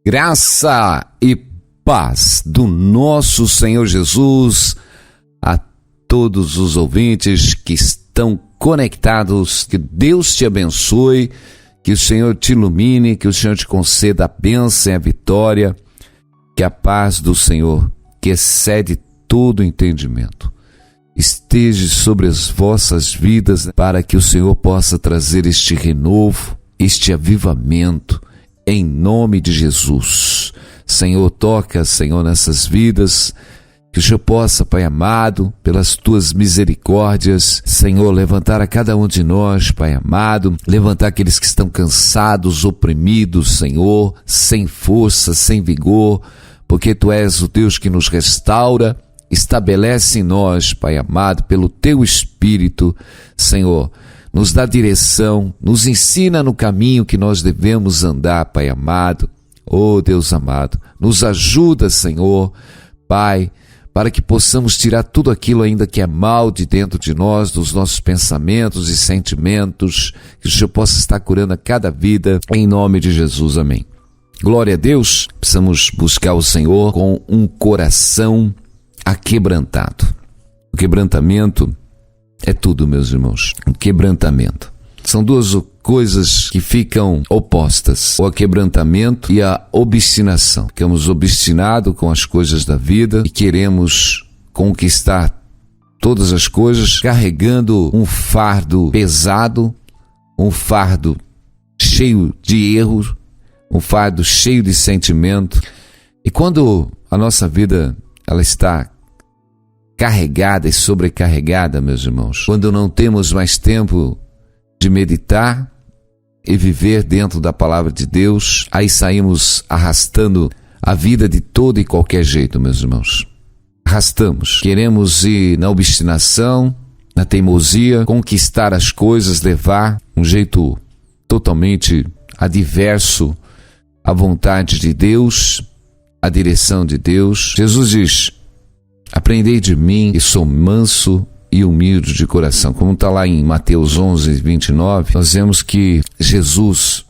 Graça e paz do nosso Senhor Jesus a todos os ouvintes que estão conectados. Que Deus te abençoe, que o Senhor te ilumine, que o Senhor te conceda a bênção e a vitória, que a paz do Senhor, que excede todo entendimento, esteja sobre as vossas vidas, para que o Senhor possa trazer este renovo, este avivamento, em nome de Jesus. Senhor, toca, Senhor, nessas vidas, que o Senhor possa, Pai amado, pelas Tuas misericórdias, Senhor, levantar a cada um de nós, Pai amado, levantar aqueles que estão cansados, oprimidos, Senhor, sem força, sem vigor, porque Tu és o Deus que nos restaura. Estabelece em nós, Pai amado, pelo Teu Espírito, Senhor, nos dá direção, nos ensina no caminho que nós devemos andar, Pai amado. Oh, Deus amado, nos ajuda, Senhor, Pai, para que possamos tirar tudo aquilo ainda que é mal de dentro de nós, dos nossos pensamentos e sentimentos, que o Senhor possa estar curando a cada vida, em nome de Jesus, amém. Glória a Deus. Precisamos buscar o Senhor com um coração aquebrantado. O quebrantamento é tudo, meus irmãos. O quebrantamento. São duas coisas que ficam opostas: o aquebrantamento e a obstinação. Ficamos obstinados com as coisas da vida e queremos conquistar todas as coisas, carregando um fardo pesado, um fardo cheio de erros, um fardo cheio de sentimento. E quando a nossa vida ela está carregada e sobrecarregada, meus irmãos, quando não temos mais tempo de meditar e viver dentro da palavra de Deus, aí saímos arrastando a vida de todo e qualquer jeito, meus irmãos. Arrastamos, queremos ir na obstinação, na teimosia, conquistar as coisas, levar um jeito totalmente adverso à vontade de Deus, à direção de Deus. Jesus diz: aprendei de mim, que sou manso e humilde de coração. Como está lá em Mateus 11, 29, nós vemos que Jesus,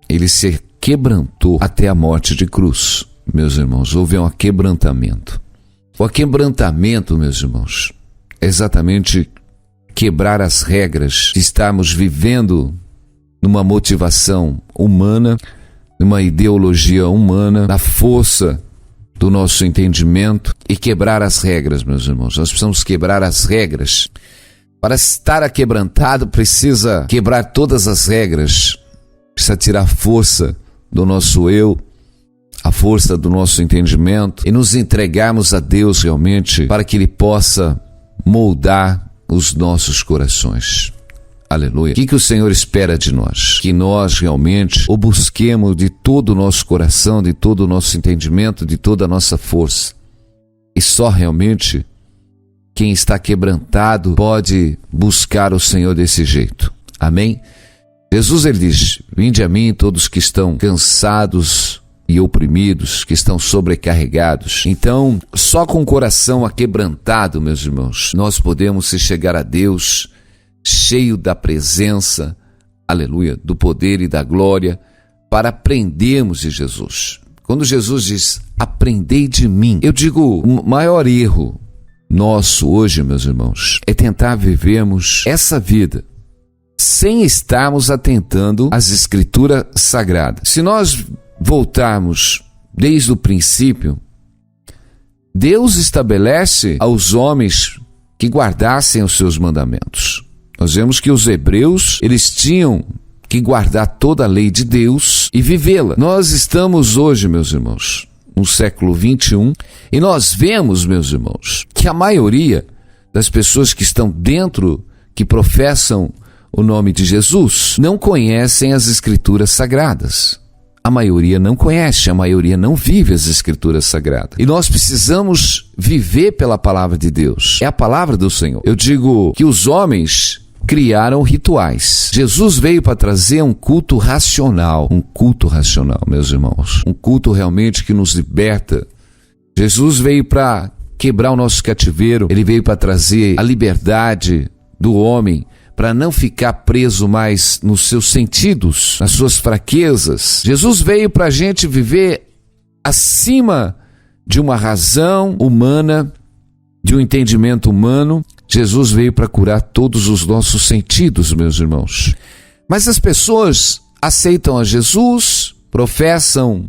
ele se quebrantou até a morte de cruz. Meus irmãos, houve um aquebrantamento. O aquebrantamento, meus irmãos, é exatamente quebrar as regras de estarmos vivendo numa motivação humana, numa ideologia humana, na força do nosso entendimento, e quebrar as regras, meus irmãos. Nós precisamos quebrar as regras. Para estar aquebrantado, precisa quebrar todas as regras. Precisa tirar a força do nosso eu, a força do nosso entendimento, e nos entregarmos a Deus realmente, para que Ele possa moldar os nossos corações. Aleluia. O que o Senhor espera de nós? Que nós realmente o busquemos de todo o nosso coração, de todo o nosso entendimento, de toda a nossa força. E só realmente quem está quebrantado pode buscar o Senhor desse jeito. Amém? Jesus, ele diz: vinde a mim todos que estão cansados e oprimidos, que estão sobrecarregados. Então, só com o coração aquebrantado, meus irmãos, nós podemos chegar a Deus cheio da presença, aleluia, do poder e da glória, para aprendermos de Jesus. Quando Jesus diz: aprendei de mim, eu digo, o maior erro nosso hoje, meus irmãos, é tentar vivermos essa vida sem estarmos atentando às Escrituras Sagradas. Se nós voltarmos desde o princípio, Deus estabelece aos homens que guardassem os seus mandamentos. Nós vemos que os hebreus, eles tinham que guardar toda a lei de Deus e vivê-la. Nós estamos hoje, meus irmãos, no século 21, e nós vemos, meus irmãos, que a maioria das pessoas que estão dentro, que professam o nome de Jesus, não conhecem as Escrituras Sagradas. A maioria não conhece, a maioria não vive as Escrituras Sagradas. E nós precisamos viver pela palavra de Deus. É a palavra do Senhor. Eu digo que os homens criaram rituais. Jesus veio para trazer um culto racional, meus irmãos. Um culto realmente que nos liberta. Jesus veio para quebrar o nosso cativeiro. Ele veio para trazer a liberdade do homem, para não ficar preso mais nos seus sentidos, nas suas fraquezas. Jesus veio para a gente viver acima de uma razão humana, de um entendimento humano. Jesus veio para curar todos os nossos sentidos, meus irmãos. Mas as pessoas aceitam a Jesus, professam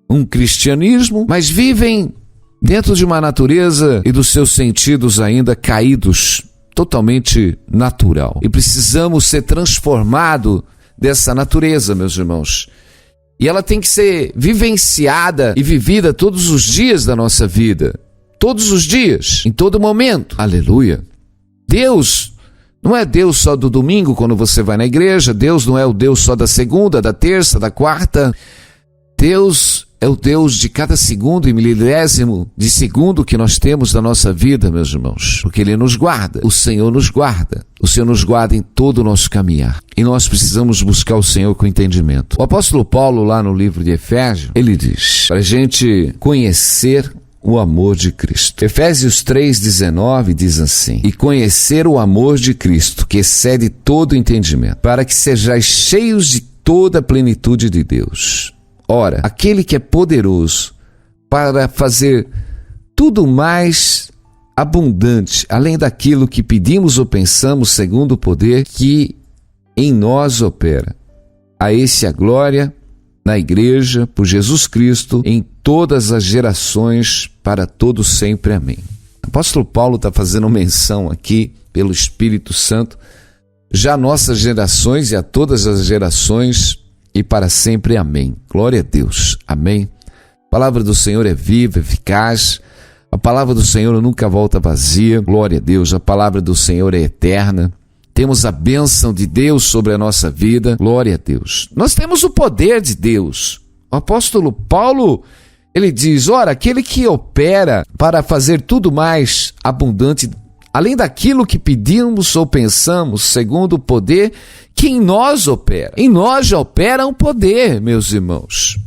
um cristianismo, mas vivem dentro de uma natureza e dos seus sentidos ainda caídos, totalmente natural. E precisamos ser transformados dessa natureza, meus irmãos. E ela tem que ser vivenciada e vivida todos os dias da nossa vida. Todos os dias, em todo momento. Aleluia. Deus não é Deus só do domingo quando você vai na igreja. Deus não é o Deus só da segunda, da terça, da quarta. Deus é o Deus de cada segundo e milésimo de segundo que nós temos na nossa vida, meus irmãos. Porque Ele nos guarda. O Senhor nos guarda. O Senhor nos guarda em todo o nosso caminhar. E nós precisamos buscar o Senhor com entendimento. O apóstolo Paulo, lá no livro de Efésios, ele diz para a gente conhecer o amor de Cristo. Efésios 3,19 diz assim: e conhecer o amor de Cristo, que excede todo entendimento, para que sejais cheios de toda a plenitude de Deus. Ora, aquele que é poderoso para fazer tudo mais abundante, além daquilo que pedimos ou pensamos, segundo o poder que em nós opera. A esse a glória na igreja, por Jesus Cristo, em todas as gerações, para todos sempre. Amém. O apóstolo Paulo está fazendo menção aqui, pelo Espírito Santo, já a nossas gerações e a todas as gerações, e para sempre. Amém. Glória a Deus. Amém. A palavra do Senhor é viva, eficaz. A palavra do Senhor nunca volta vazia. Glória a Deus. A palavra do Senhor é eterna. Temos a bênção de Deus sobre a nossa vida. Glória a Deus. Nós temos o poder de Deus. O apóstolo Paulo, ele diz: ora, aquele que opera para fazer tudo mais abundante, além daquilo que pedimos ou pensamos, segundo o poder que em nós opera. Em nós já opera um poder, meus irmãos.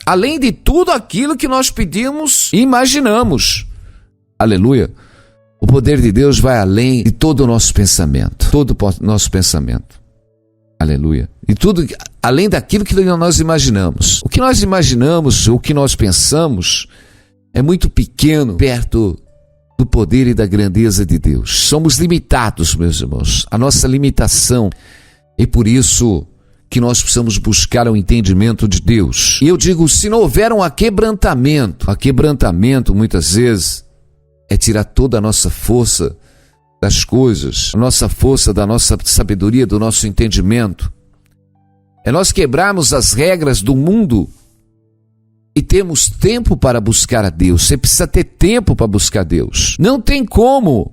Além de tudo aquilo que nós pedimos e imaginamos. Aleluia. O poder de Deus vai além de todo o nosso pensamento. Todo o nosso pensamento. Aleluia. E tudo além daquilo que nós imaginamos. O que nós imaginamos, o que nós pensamos, é muito pequeno perto do poder e da grandeza de Deus. Somos limitados, meus irmãos. A nossa limitação. E por isso que nós precisamos buscar o entendimento de Deus. E eu digo, se não houver um aquebrantamento muitas vezes é tirar toda a nossa força das coisas, a nossa força da nossa sabedoria, do nosso entendimento. É nós quebrarmos as regras do mundo e termos tempo para buscar a Deus. Você precisa ter tempo para buscar Deus. Não tem como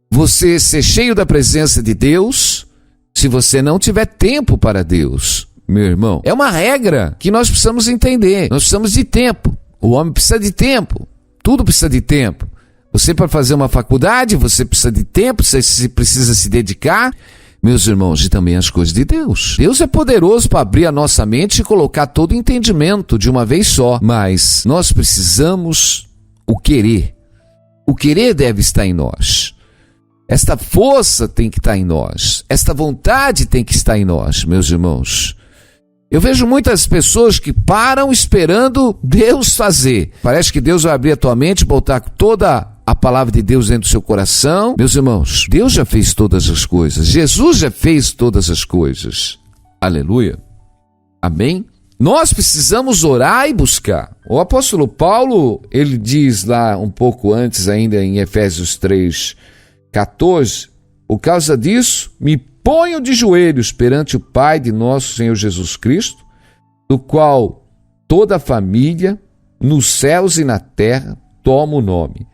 você ser cheio da presença de Deus se você não tiver tempo para Deus, meu irmão. É uma regra que nós precisamos entender. Nós precisamos de tempo. O homem precisa de tempo. Tudo precisa de tempo. Você, para fazer uma faculdade, você precisa de tempo, você precisa se dedicar, meus irmãos, e também as coisas de Deus. Deus é poderoso para abrir a nossa mente e colocar todo o entendimento de uma vez só, mas nós precisamos o querer. O querer deve estar em nós. Esta força tem que estar em nós. Esta vontade tem que estar em nós, meus irmãos. Eu vejo muitas pessoas que param esperando Deus fazer. Parece que Deus vai abrir a tua mente, botar toda a palavra de Deus dentro do seu coração. Meus irmãos, Deus já fez todas as coisas. Jesus já fez todas as coisas. Aleluia. Amém? Nós precisamos orar e buscar. O apóstolo Paulo, ele diz lá um pouco antes ainda em Efésios 3:14, por causa disso, me ponho de joelhos perante o Pai de nosso Senhor Jesus Cristo, do qual toda a família, nos céus e na terra, toma o nome,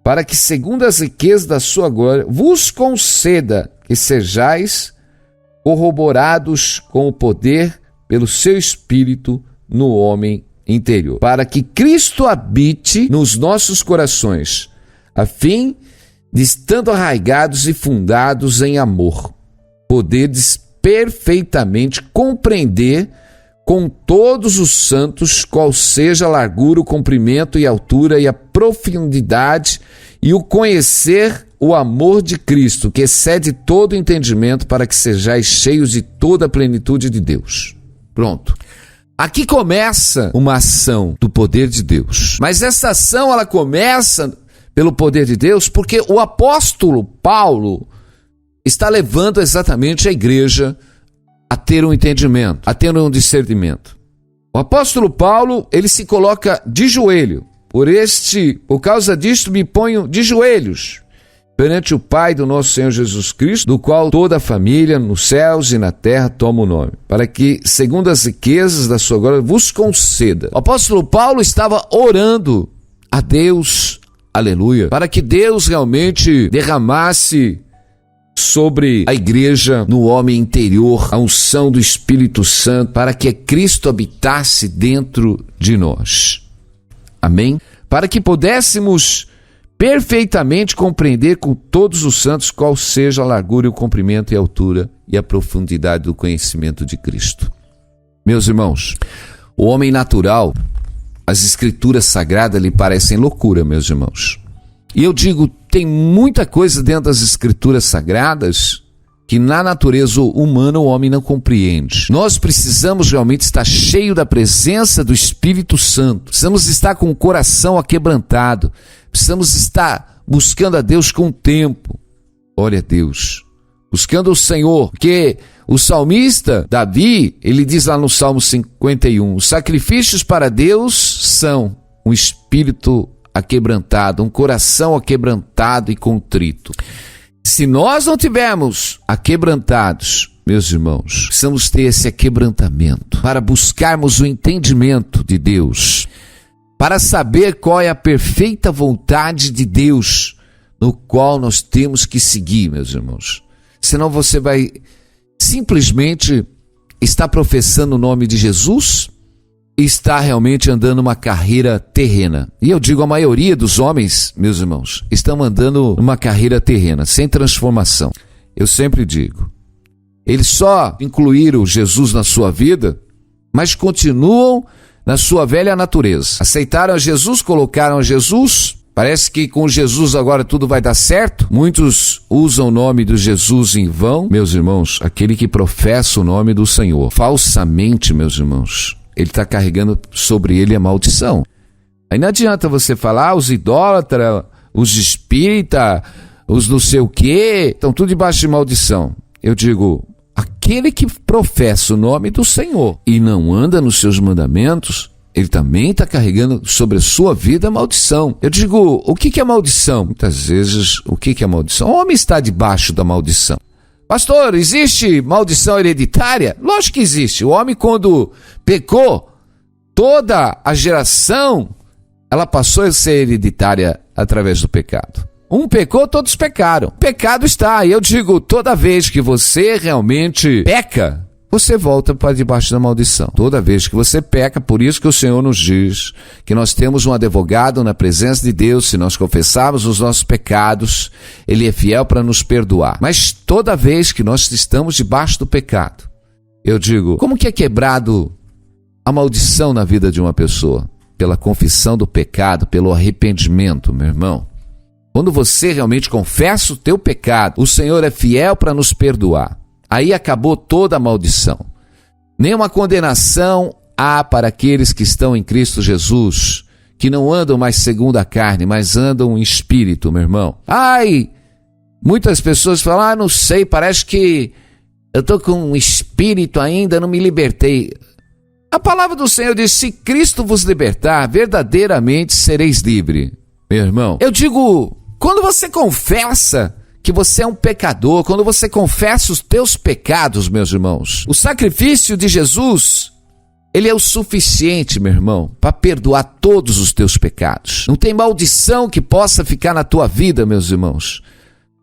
para que, segundo as riquezas da sua glória, vos conceda que sejais corroborados com o poder pelo seu Espírito no homem interior, para que Cristo habite nos nossos corações, a fim de, estando arraigados e fundados em amor, poderes perfeitamente compreender com todos os santos qual seja a largura, o comprimento e a altura e a profundidade, e o conhecer o amor de Cristo, que excede todo entendimento, para que sejais cheios de toda a plenitude de Deus. Pronto. Aqui começa uma ação do poder de Deus. Mas essa ação, ela começa pelo poder de Deus porque o apóstolo Paulo está levando exatamente a igreja a ter um entendimento, a ter um discernimento. O apóstolo Paulo, ele se coloca de joelho. Por causa disto me ponho de joelhos perante o Pai do nosso Senhor Jesus Cristo, do qual toda a família nos céus e na terra toma o nome, para que, segundo as riquezas da sua glória, vos conceda. O apóstolo Paulo estava orando a Deus, aleluia, para que Deus realmente derramasse sobre a igreja, no homem interior, a unção do Espírito Santo, para que Cristo habitasse dentro de nós. Amém? Para que pudéssemos perfeitamente compreender com todos os santos qual seja a largura, o comprimento e a altura e a profundidade do conhecimento de Cristo. Meus irmãos, o homem natural, as escrituras sagradas lhe parecem loucura, meus irmãos. E eu digo, tem muita coisa dentro das escrituras sagradas que na natureza humana o homem não compreende. Nós precisamos realmente estar cheio da presença do Espírito Santo. Precisamos estar com o coração aquebrantado. Precisamos estar buscando a Deus com o tempo. Olha a Deus, buscando o Senhor, porque o salmista Davi, ele diz lá no Salmo 51, os sacrifícios para Deus são um espírito aquebrantado, um coração aquebrantado e contrito. Se nós não tivermos aquebrantados, meus irmãos, precisamos ter esse aquebrantamento para buscarmos o entendimento de Deus, para saber qual é a perfeita vontade de Deus, no qual nós temos que seguir, meus irmãos. Senão você vai simplesmente estar professando o nome de Jesus e está realmente andando uma carreira terrena. E eu digo, a maioria dos homens, meus irmãos, estão andando uma carreira terrena, sem transformação. Eu sempre digo, eles só incluíram Jesus na sua vida, mas continuam na sua velha natureza. Aceitaram a Jesus, colocaram a Jesus, parece que com Jesus agora tudo vai dar certo. Muitos usam o nome do Jesus em vão. Meus irmãos, aquele que professa o nome do Senhor, falsamente, meus irmãos, ele está carregando sobre ele a maldição. Aí não adianta você falar, os idólatras, os espíritas, os não sei o quê, estão tudo debaixo de maldição. Eu digo, aquele que professa o nome do Senhor e não anda nos seus mandamentos, ele também está carregando sobre a sua vida a maldição. Eu digo, o que é maldição? Muitas vezes, o que é maldição? O homem está debaixo da maldição. Pastor, existe maldição hereditária? Lógico que existe. O homem, quando pecou, toda a geração, ela passou a ser hereditária através do pecado. Um pecou, todos pecaram. O pecado está. E eu digo, toda vez que você realmente peca, você volta para debaixo da maldição. Toda vez que você peca, por isso que o Senhor nos diz que nós temos um advogado na presença de Deus, se nós confessarmos os nossos pecados, Ele é fiel para nos perdoar. Mas toda vez que nós estamos debaixo do pecado, eu digo, como que é quebrado a maldição na vida de uma pessoa? Pela confissão do pecado, pelo arrependimento, meu irmão. Quando você realmente confessa o teu pecado, o Senhor é fiel para nos perdoar. Aí acabou toda a maldição. Nenhuma condenação há para aqueles que estão em Cristo Jesus, que não andam mais segundo a carne, mas andam em espírito, meu irmão. Ai, muitas pessoas falam, não sei, parece que eu estou com um espírito ainda, não me libertei. A palavra do Senhor diz, se Cristo vos libertar, verdadeiramente sereis livres, meu irmão. Eu digo, quando você confessa que você é um pecador, quando você confessa os teus pecados, meus irmãos, o sacrifício de Jesus, ele é o suficiente, meu irmão, para perdoar todos os teus pecados. Não tem maldição que possa ficar na tua vida, meus irmãos,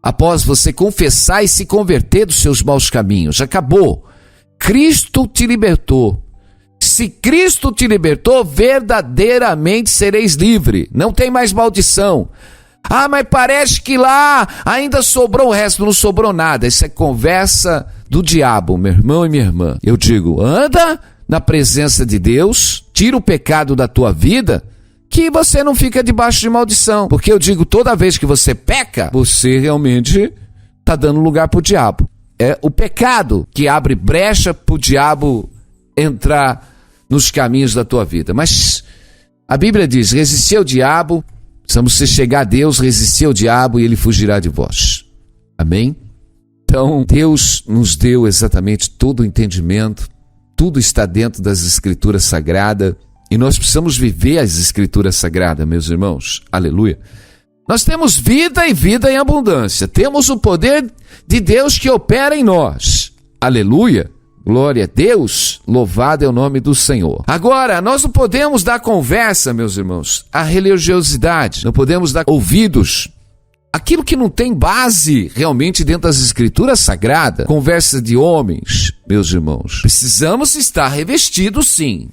após você confessar e se converter dos seus maus caminhos. Acabou. Cristo te libertou. Se Cristo te libertou, verdadeiramente sereis livre. Não tem mais maldição. Ah, mas parece que lá ainda sobrou o resto. Não sobrou nada. Isso é conversa do diabo, meu irmão e minha irmã. Eu digo, anda na presença de Deus, tira o pecado da tua vida, que você não fica debaixo de maldição. Porque eu digo, toda vez que você peca, você realmente está dando lugar para o diabo. É o pecado que abre brecha para o diabo entrar nos caminhos da tua vida. Mas a Bíblia diz, resistir ao diabo, precisamos se chegar a Deus, resistir ao diabo e ele fugirá de vós. Amém? Então, Deus nos deu exatamente todo o entendimento, tudo está dentro das Escrituras Sagradas, e nós precisamos viver as Escrituras Sagradas, meus irmãos. Aleluia. Nós temos vida e vida em abundância. Temos o poder de Deus que opera em nós. Aleluia. Glória a Deus. Louvado é o nome do Senhor. Agora, nós não podemos dar conversa, meus irmãos, à religiosidade. Não podemos dar ouvidos aquilo que não tem base realmente dentro das Escrituras Sagradas. Conversa de homens, meus irmãos. Precisamos estar revestidos, sim.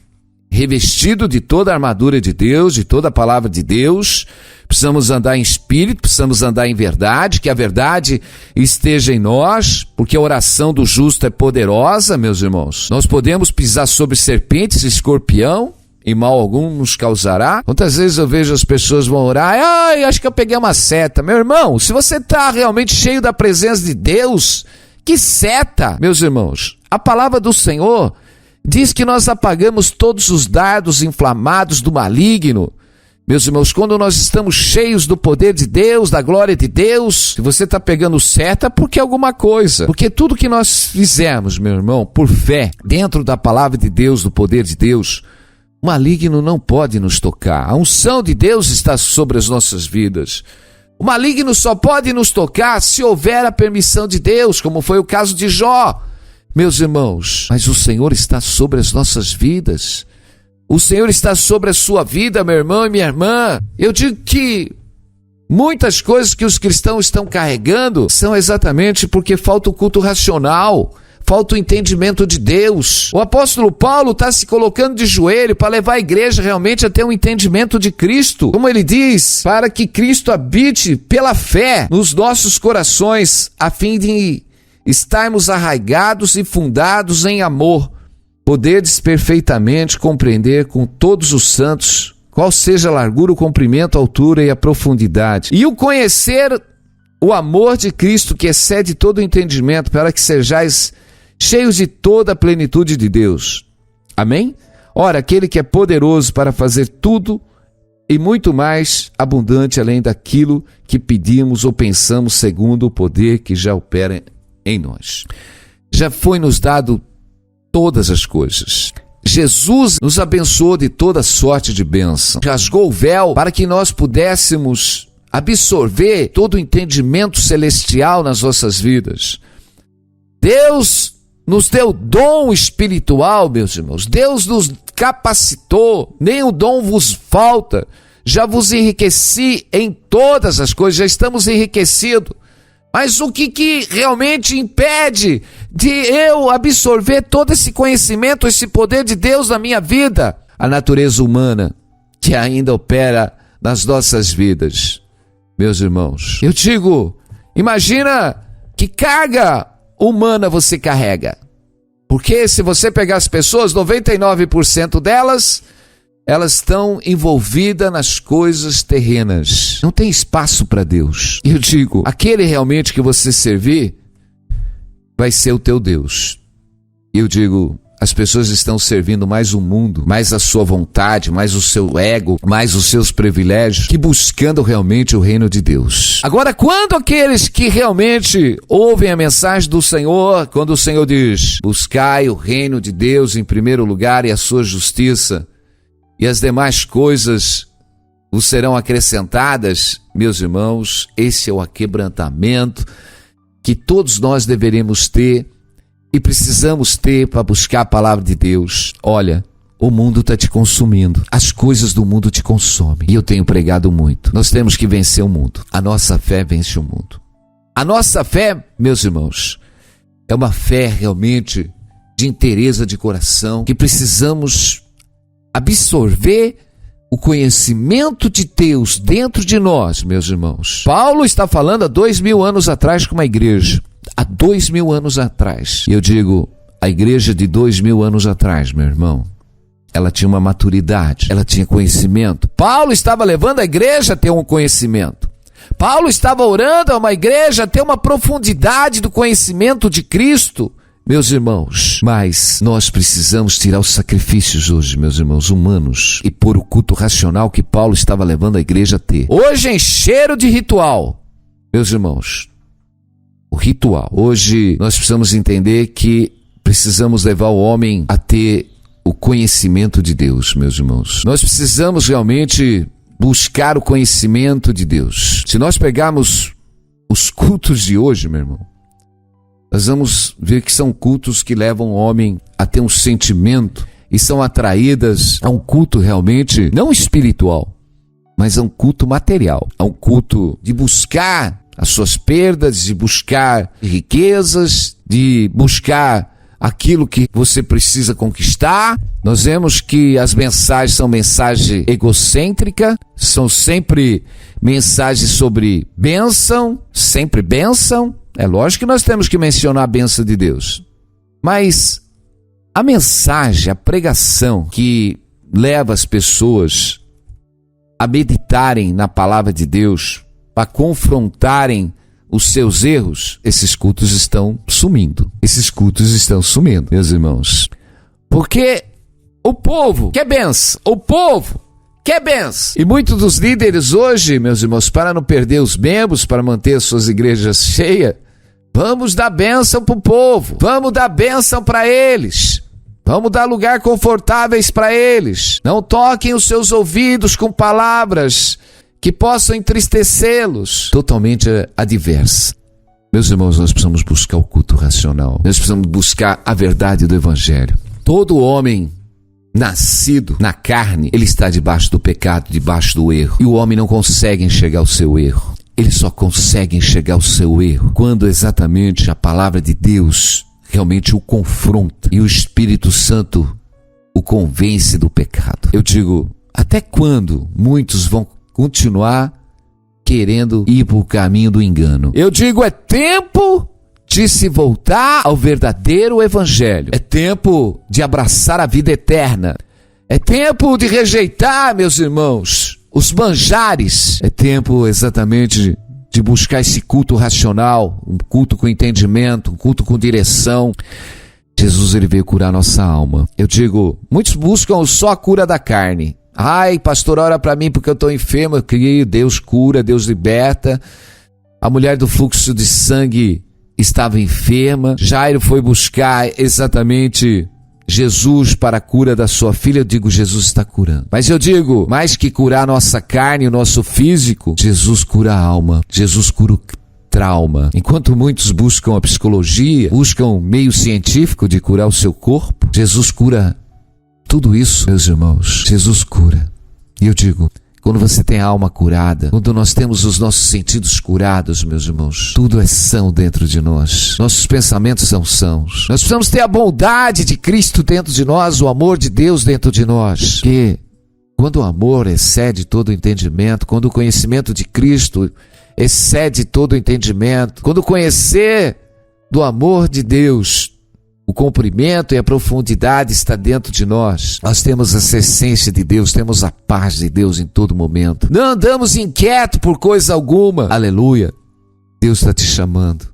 Revestido de toda a armadura de Deus, de toda a palavra de Deus. Precisamos andar em espírito, precisamos andar em verdade, que a verdade esteja em nós, porque a oração do justo é poderosa, meus irmãos. Nós podemos pisar sobre serpentes e escorpião, e mal algum nos causará. Quantas vezes eu vejo as pessoas vão orar, acho que eu peguei uma seta. Meu irmão, se você está realmente cheio da presença de Deus, que seta, meus irmãos? A palavra do Senhor diz que nós apagamos todos os dardos inflamados do maligno. Meus irmãos, quando nós estamos cheios do poder de Deus, da glória de Deus, se você está pegando seta, porque alguma coisa. Porque tudo que nós fizermos, meu irmão, por fé, dentro da palavra de Deus, do poder de Deus, o maligno não pode nos tocar. A unção de Deus está sobre as nossas vidas. O maligno só pode nos tocar se houver a permissão de Deus, como foi o caso de Jó. Meus irmãos, mas o Senhor está sobre as nossas vidas. O Senhor está sobre a sua vida, meu irmão e minha irmã. Eu digo que muitas coisas que os cristãos estão carregando são exatamente porque falta o culto racional, falta o entendimento de Deus. O apóstolo Paulo está se colocando de joelho para levar a igreja realmente a ter um entendimento de Cristo. Como ele diz, para que Cristo habite pela fé nos nossos corações, a fim de estarmos arraigados e fundados em amor, poderes perfeitamente compreender com todos os santos qual seja a largura, o comprimento, a altura e a profundidade, e o conhecer o amor de Cristo que excede todo o entendimento, para que sejais cheios de toda a plenitude de Deus. Amém? Ora, aquele que é poderoso para fazer tudo e muito mais abundante além daquilo que pedimos ou pensamos, segundo o poder que já opera em nós. Já foi nos dado todas as coisas. Jesus nos abençoou de toda sorte de bênção. Rasgou o véu para que nós pudéssemos absorver todo o entendimento celestial nas nossas vidas. Deus nos deu dom espiritual, meus irmãos. Deus nos capacitou. Nenhum dom vos falta. Já vos enriqueci em todas as coisas. Já estamos enriquecidos. Mas o que realmente impede de eu absorver todo esse conhecimento, esse poder de Deus na minha vida? A natureza humana que ainda opera nas nossas vidas. Meus irmãos, eu digo, imagina que carga humana você carrega. Porque se você pegar as pessoas, 99% delas, elas estão envolvidas nas coisas terrenas. Não tem espaço para Deus. E eu digo, aquele realmente que você servir, vai ser o teu Deus. E eu digo, as pessoas estão servindo mais o mundo, mais a sua vontade, mais o seu ego, mais os seus privilégios, que buscando realmente o reino de Deus. Agora, quando aqueles que realmente ouvem a mensagem do Senhor, quando o Senhor diz, buscai o reino de Deus em primeiro lugar e a sua justiça, e as demais coisas vos serão acrescentadas, meus irmãos, esse é o aquebrantamento que todos nós deveremos ter e precisamos ter para buscar a palavra de Deus. Olha, o mundo está te consumindo, as coisas do mundo te consomem, e eu tenho pregado muito. Nós temos que vencer o mundo. A nossa fé vence o mundo. A nossa fé, meus irmãos, é uma fé realmente de inteireza de coração, que precisamos absorver o conhecimento de Deus dentro de nós, meus irmãos. Paulo está falando há 2000 anos atrás com uma igreja. Há 2000 anos atrás. E eu digo, a igreja de 2000 anos atrás, meu irmão, ela tinha uma maturidade, ela tinha conhecimento. Paulo estava levando a igreja a ter um conhecimento. Paulo estava orando a uma igreja a ter uma profundidade do conhecimento de Cristo. meus irmãos. Mas nós precisamos tirar os sacrifícios hoje, meus irmãos, humanos, e pôr o culto racional que Paulo estava levando a igreja a ter. Hoje encheram de ritual, meus irmãos. O ritual. Hoje nós precisamos entender que precisamos levar o homem a ter o conhecimento de Deus, meus irmãos. Nós precisamos realmente buscar o conhecimento de Deus. Se nós pegarmos os cultos de hoje, meu irmão, nós vamos ver que são cultos que levam o homem a ter um sentimento e são atraídas a um culto realmente não espiritual, mas a um culto material, a um culto de buscar as suas perdas, de buscar riquezas, de buscar aquilo que você precisa conquistar. Nós vemos que as mensagens são mensagens egocêntricas, são sempre mensagens sobre bênção, sempre bênção. É lógico que nós temos que mencionar a bênção de Deus, mas a mensagem, a pregação que leva as pessoas a meditarem na palavra de Deus, a confrontarem os seus erros, esses cultos estão sumindo. Esses cultos estão sumindo, meus irmãos. Porque o povo quer bênção. O povo quer bênção. E muitos dos líderes hoje, meus irmãos, para não perder os membros, para manter suas igrejas cheias, vamos dar bênção para o povo. Vamos dar bênção para eles. Vamos dar lugar confortáveis para eles. Não toquem os seus ouvidos com palavras que possam entristecê-los. Totalmente adversa. Meus irmãos, nós precisamos buscar o culto racional. Nós precisamos buscar a verdade do Evangelho. Todo homem nascido na carne, ele está debaixo do pecado, debaixo do erro. E o homem não consegue enxergar o seu erro. Ele só consegue enxergar o seu erro quando exatamente a palavra de Deus realmente o confronta e o Espírito Santo o convence do pecado. Eu digo, até quando muitos vão continuar querendo ir para o caminho do engano? Eu digo, é tempo de se voltar ao verdadeiro evangelho. É tempo de abraçar a vida eterna. É tempo de rejeitar, meus irmãos, os manjares. É tempo exatamente de buscar esse culto racional, um culto com entendimento, um culto com direção. Jesus, ele veio curar nossa alma. Eu digo, muitos buscam só a cura da carne. Ai, pastor, ora para mim porque eu estou enfermo. Eu creio, Deus cura, Deus liberta. A mulher do fluxo de sangue estava enferma. Jairo foi buscar exatamente Jesus para a cura da sua filha. Eu digo, Jesus está curando. Mas eu digo, mais que curar a nossa carne, o nosso físico, Jesus cura a alma. Jesus cura o trauma. Enquanto muitos buscam a psicologia, buscam um meio científico de curar o seu corpo, Jesus cura tudo isso, meus irmãos. Jesus cura. E eu digo, quando você tem a alma curada, quando nós temos os nossos sentidos curados, meus irmãos, tudo é são dentro de nós. Nossos pensamentos são sãos. Nós precisamos ter a bondade de Cristo dentro de nós, o amor de Deus dentro de nós. Porque quando o amor excede todo o entendimento, quando o conhecimento de Cristo excede todo o entendimento, quando conhecer do amor de Deus, o comprimento e a profundidade está dentro de nós. Nós temos essa essência de Deus, temos a paz de Deus em todo momento. Não andamos inquietos por coisa alguma. Aleluia. Deus está te chamando.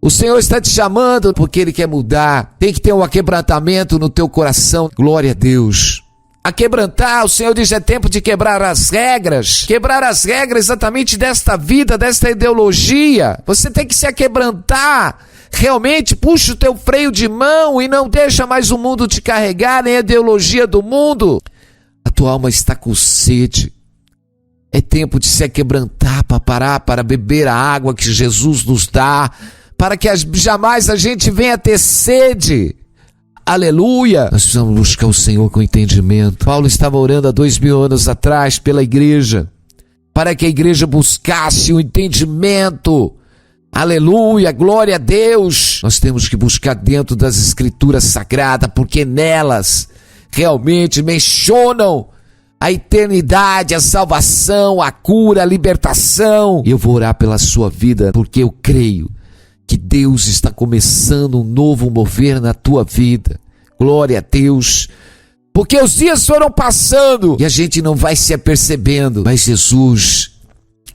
O Senhor está te chamando porque Ele quer mudar. Tem que ter um aquebrantamento no teu coração. Glória a Deus. A quebrantar, o Senhor diz, é tempo de quebrar as regras. Quebrar as regras exatamente desta vida, desta ideologia. Você tem que se aquebrantar. Realmente puxa o teu freio de mão e não deixa mais o mundo te carregar, nem a ideologia do mundo. A tua alma está com sede. É tempo de se aquebrantar para parar, para beber a água que Jesus nos dá, para que jamais a gente venha ter sede. Aleluia! Nós precisamos buscar o Senhor com entendimento. Paulo estava orando há 2000 anos atrás pela igreja, para que a igreja buscasse o entendimento. Aleluia, glória a Deus. Nós temos que buscar dentro das escrituras sagradas, porque nelas realmente mencionam a eternidade, a salvação, a cura, a libertação. E eu vou orar pela sua vida, porque eu creio que Deus está começando um novo mover na tua vida. Glória a Deus. Porque os dias foram passando e a gente não vai se apercebendo, mas Jesus,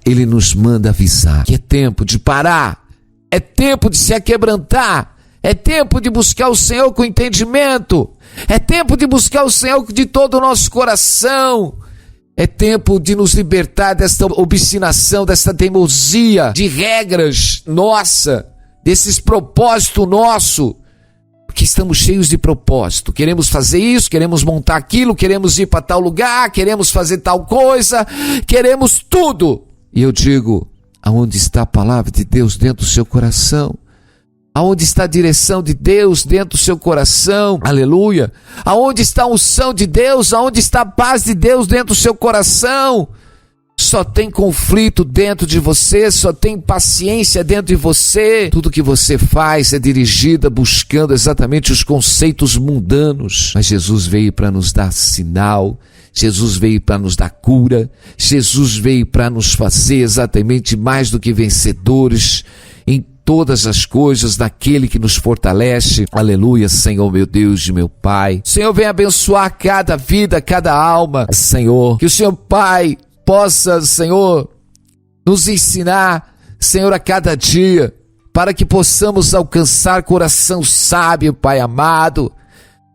Ele nos manda avisar que é tempo de parar, é tempo de se aquebrantar, É tempo de buscar o Senhor com entendimento. É tempo de buscar o Senhor de todo o nosso coração. É tempo de nos libertar desta obstinação, desta teimosia, de regras nossa, desses propósitos nosso, porque estamos cheios de propósito. Queremos fazer isso, queremos montar aquilo, queremos ir para tal lugar, queremos fazer tal coisa, queremos tudo. E eu digo, aonde está a palavra de Deus dentro do seu coração? Aonde está a direção de Deus dentro do seu coração? Aleluia! Aonde está a unção de Deus? Aonde está a paz de Deus dentro do seu coração? Só tem conflito dentro de você, só tem impaciência dentro de você. Tudo que você faz é dirigida buscando exatamente os conceitos mundanos. Mas Jesus veio para nos dar sinal, Jesus veio para nos dar cura, Jesus veio para nos fazer exatamente mais do que vencedores em todas as coisas daquele que nos fortalece. Aleluia, Senhor, meu Deus e meu Pai. Senhor, vem abençoar cada vida, cada alma, Senhor. Que o Senhor, Pai, possa, Senhor, nos ensinar, Senhor, a cada dia, para que possamos alcançar coração sábio, Pai amado,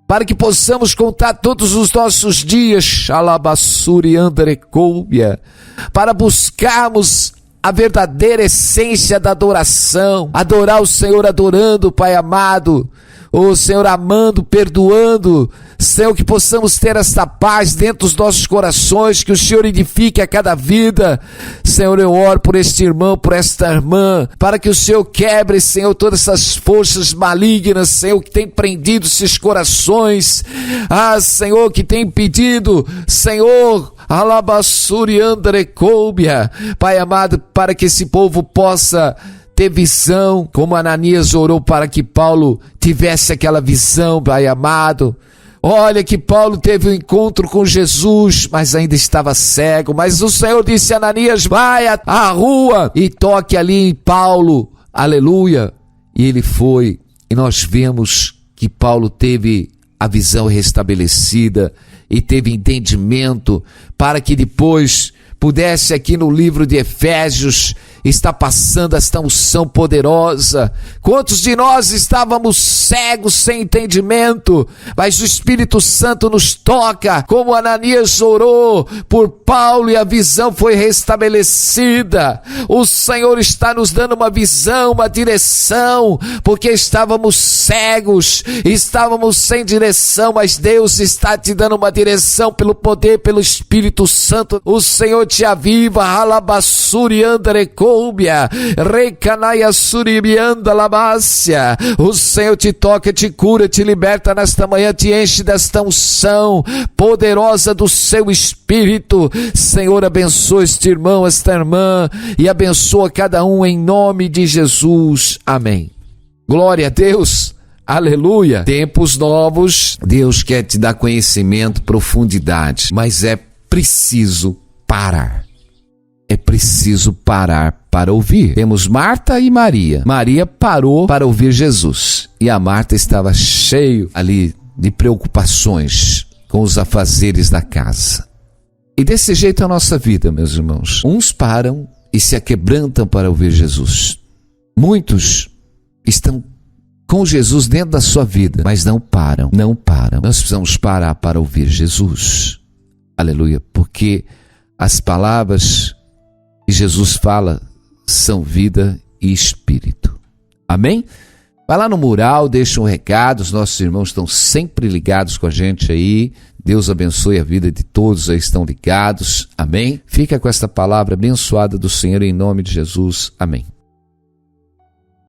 para que possamos contar todos os nossos dias, para buscarmos a verdadeira essência da adoração, adorar o Senhor adorando, Pai amado, o Senhor amando, perdoando, Senhor, que possamos ter esta paz dentro dos nossos corações, que o Senhor edifique a cada vida. Senhor, eu oro por este irmão, por esta irmã, para que o Senhor quebre, Senhor, todas essas forças malignas, Senhor, que tem prendido esses corações, Senhor, que tem impedido, Senhor, Alabassuri Andrecoubia, Pai amado, para que esse povo possa ter visão, como Ananias orou para que Paulo tivesse aquela visão, Pai amado. Olha que Paulo teve um encontro com Jesus, mas ainda estava cego, mas o Senhor disse a Ananias, vai à rua e toque ali em Paulo, aleluia, e ele foi, e nós vemos que Paulo teve a visão restabelecida e teve entendimento para que depois pudesse aqui no livro de Efésios estar passando esta unção poderosa. Quantos de nós estávamos cegos, sem entendimento, mas o Espírito Santo nos toca, como Ananias orou por Paulo e a visão foi restabelecida. O Senhor está nos dando uma visão, uma direção, porque estávamos cegos, estávamos sem direção, mas Deus está te dando uma direção pelo poder, pelo Espírito Santo. O Senhor te aviva, Alabassuri Andrecoubia, Recanaya Suribianda Lamácia. O Senhor te toca, te cura, te liberta nesta manhã, te enche desta unção poderosa do seu Espírito. Senhor, abençoa este irmão, esta irmã, e abençoa cada um em nome de Jesus. Amém. Glória a Deus. Aleluia. Tempos novos. Deus quer te dar conhecimento, profundidade, mas é preciso parar. É preciso parar para ouvir. Temos Marta e Maria. Maria parou para ouvir Jesus. E a Marta estava cheio ali de preocupações com os afazeres da casa. E desse jeito é a nossa vida, meus irmãos. Uns param e se aquebrantam para ouvir Jesus. Muitos estão com Jesus dentro da sua vida, mas não param. Nós precisamos parar para ouvir Jesus. Aleluia. Porque as palavras que Jesus fala são vida e espírito. Amém? Vai lá no mural, deixa um recado, os nossos irmãos estão sempre ligados com a gente aí. Deus abençoe a vida de todos aí que estão ligados. Amém? Fica com esta palavra abençoada do Senhor em nome de Jesus. Amém.